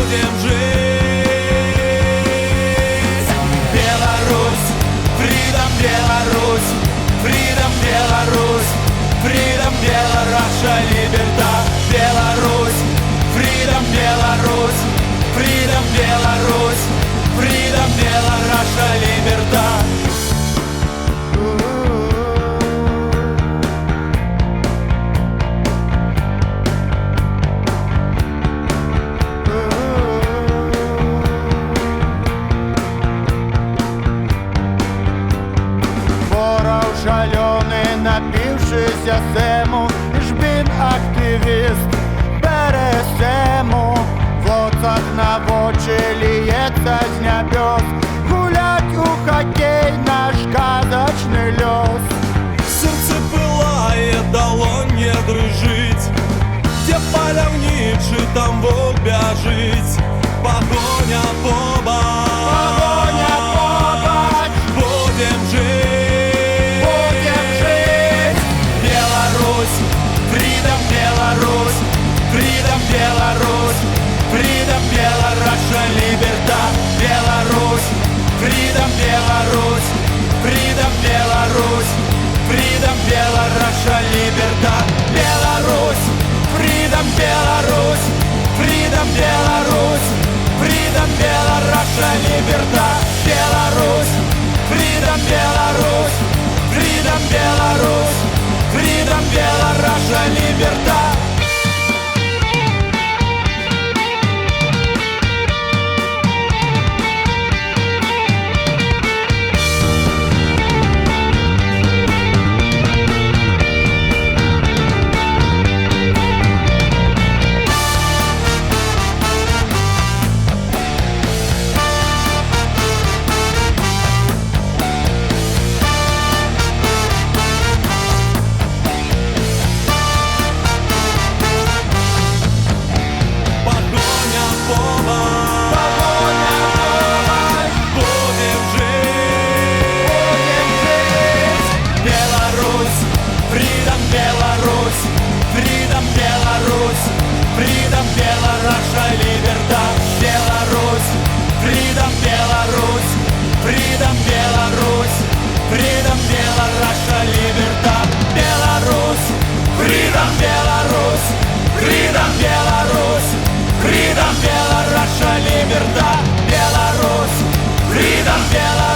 будем жить. Беларусь, Freedom Беларусь, Freedom Беларусь, Freedom Беларусь, Либерта. Беларусь, Freedom Беларусь, Freedom Беларусь, Freedom Беларусь, Либерта. Шальоний, напившийся сему, жбін активіст бере сему. В лоцах на очі ліється з небес. Гулять у хоккей наш казочный лёс. Сердце пылает, долонье дрыжить. Где поляўнічы, там вок бяжыць. Погоня побач, Погоня побач, будем жить. будем жить. Беларусь, Freedom Беларусь, Freedom Беларусь, Freedom Беларусь, Либерта. Беларусь, Freedom Беларусь, Freedom Беларусь, Freedom Беларусь, Либерта. Беларусь, Freedom Беларусь, Freedom Беларусь, Freedom Беларусь, Либерта. Беларусь, Freedom Беларусь, Freedom Беларусь, Freedom Беларусь, Либерта. Freedom Беларусь, Либерта. Беларусь, Freedom Беларусь, Freedom Беларусь, Freedom Беларусь, Либерта. Беларусь, Freedom Беларусь, Freedom Беларусь, Freedom Беларусь, Либерта. Беларусь, Freedom Беларусь.